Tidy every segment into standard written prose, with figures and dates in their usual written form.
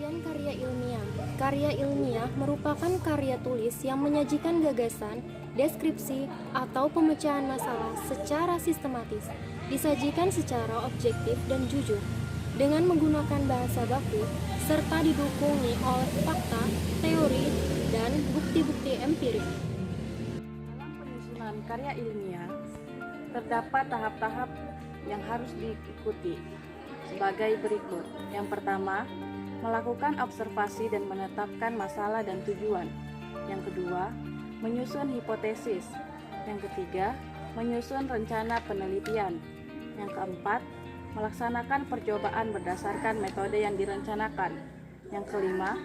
Pengertian karya ilmiah. Karya ilmiah merupakan karya tulis yang menyajikan gagasan, deskripsi, atau pemecahan masalah secara sistematis, disajikan secara objektif dan jujur, dengan menggunakan bahasa baku, serta didukung oleh fakta, teori, dan bukti-bukti empirik. Dalam penyusunan karya ilmiah, terdapat tahap-tahap yang harus diikuti sebagai berikut. Yang pertama, melakukan observasi dan menetapkan masalah dan tujuan. Yang kedua, menyusun hipotesis. Yang ketiga, menyusun rencana penelitian. Yang keempat, melaksanakan percobaan berdasarkan metode yang direncanakan. Yang kelima,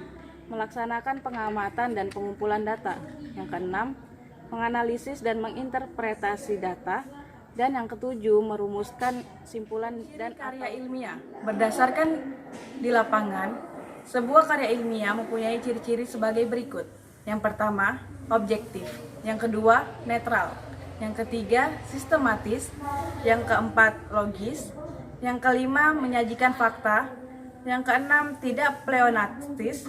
melaksanakan pengamatan dan pengumpulan data. Yang keenam, menganalisis dan menginterpretasi data. Dan yang ketujuh, merumuskan simpulan dan karya ilmiah. Berdasarkan di lapangan, sebuah karya ilmiah mempunyai ciri-ciri sebagai berikut. Yang pertama, objektif. Yang kedua, netral. Yang ketiga, sistematis. Yang keempat, logis. Yang kelima, menyajikan fakta. Yang keenam, tidak pleonastis.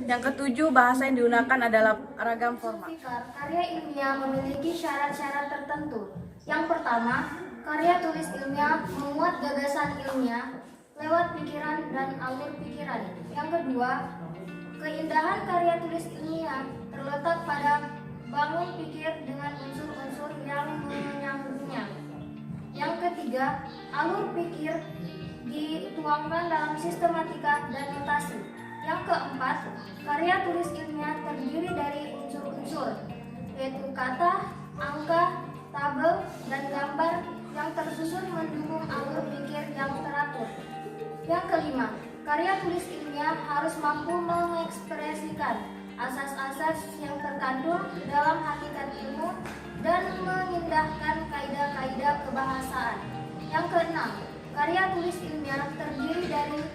Yang ketujuh, bahasa yang digunakan adalah ragam format. Karya ilmiah memiliki syarat-syarat tertentu. Yang pertama, karya tulis ilmiah memuat gagasan ilmiah lewat pikiran dan alur pikiran. Yang kedua, keindahan karya tulis ilmiah terletak pada bangun pikir dengan unsur-unsur yang menyambungnya. Yang ketiga, alur pikir dituangkan dalam sistematika dan notasi. Yang keempat, karya tulis ilmiah terdiri dari unsur-unsur, yaitu kata, angka, tabel, dan gambar yang tersusun mendukung alur pikir yang teratur. Yang kelima, karya tulis ilmiah harus mampu mengekspresikan asas-asas yang terkandung dalam hakikat ilmu dan mengindahkan kaidah-kaidah kebahasaan. Yang keenam, karya tulis ilmiah terdiri dari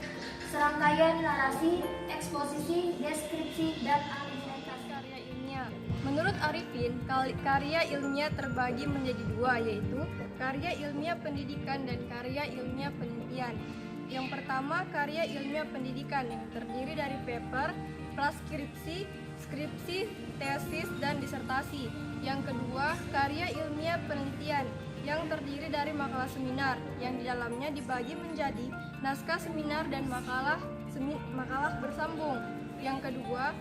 serangkaian narasi, eksposisi, deskripsi, dan argumentasi. Karya ilmiah. Menurut Arifin, karya ilmiah terbagi menjadi dua, yaitu karya ilmiah pendidikan dan karya ilmiah penelitian. Yang pertama, karya ilmiah pendidikan yang terdiri dari paper, praskripsi, skripsi, tesis, dan disertasi. Yang kedua, karya ilmiah penelitian yang terdiri dari makalah seminar yang di dalamnya dibagi menjadi naskah seminar dan makalah bersambung. Yang kedua,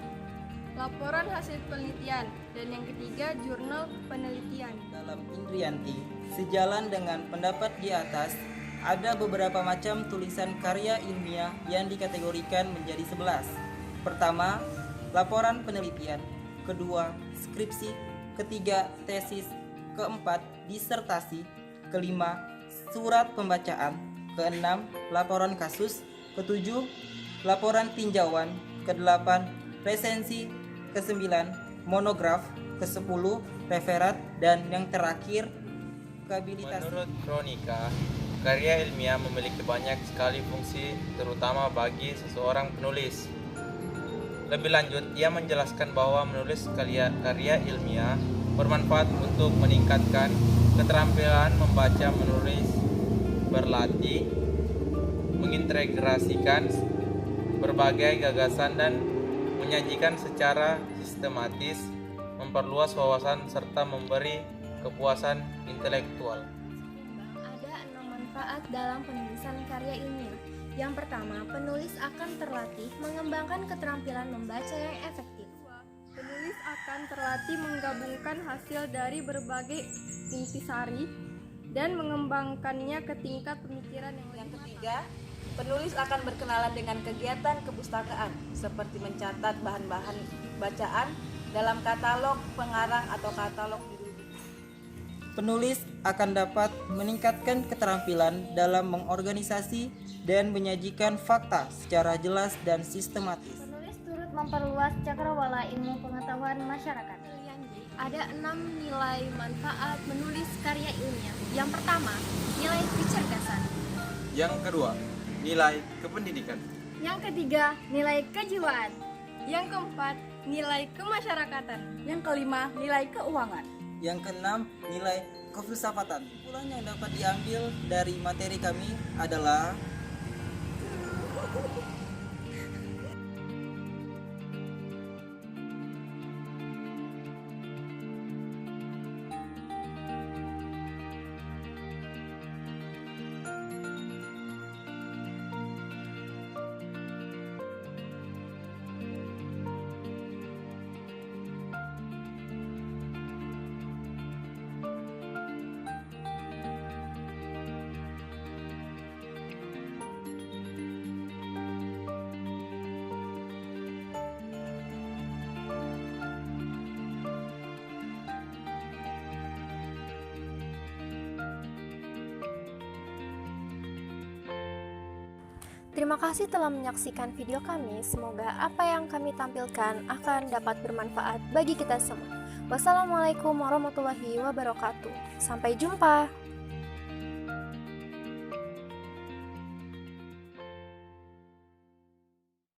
laporan hasil penelitian, dan yang ketiga, jurnal penelitian. Dalam Indrianti, sejalan dengan pendapat di atas, ada beberapa macam tulisan karya ilmiah yang dikategorikan menjadi 11. Pertama, laporan penelitian. Kedua, skripsi. Ketiga, tesis. Keempat, disertasi. Kelima, surat pembacaan. Keenam, laporan kasus. Ketujuh, laporan tinjauan. Kedelapan, resensi. Kesembilan, monograf. Kesepuluh, referat. Dan yang terakhir, habilitasi. Menurut Kronika, karya ilmiah memiliki banyak sekali fungsi, terutama bagi seseorang penulis. Lebih lanjut, ia menjelaskan bahwa menulis karya ilmiah bermanfaat untuk meningkatkan keterampilan membaca, menulis, berlatih, mengintegrasikan berbagai gagasan dan menyajikan secara sistematis, memperluas wawasan serta memberi kepuasan intelektual. Ada 6 manfaat dalam penulisan karya ilmiah. Yang pertama, penulis akan terlatih mengembangkan keterampilan membaca yang efektif. Penulis akan terlatih menggabungkan hasil dari berbagai intisari dan mengembangkannya ke tingkat pemikiran yang Ketiga, penulis akan berkenalan dengan kegiatan kepustakaan seperti mencatat bahan-bahan bacaan dalam katalog pengarang atau katalog judul. Penulis akan dapat meningkatkan keterampilan dalam mengorganisasi dan menyajikan fakta secara jelas dan sistematis. Penulis turut memperluas cakrawala ilmu pengetahuan masyarakat. Ada 6 nilai manfaat menulis karya ilmiah. Yang pertama, nilai kecerdasan. Yang kedua, nilai kependidikan. Yang ketiga, nilai kejiwaan. Yang keempat, nilai kemasyarakatan. Yang kelima, nilai keuangan. Yang keenam, nilai kefilsafatan. Kesimpulan yang dapat diambil dari materi kami adalah Terima kasih telah menyaksikan video kami. Semoga apa yang kami tampilkan akan dapat bermanfaat bagi kita semua. Wassalamualaikum warahmatullahi wabarakatuh. Sampai jumpa.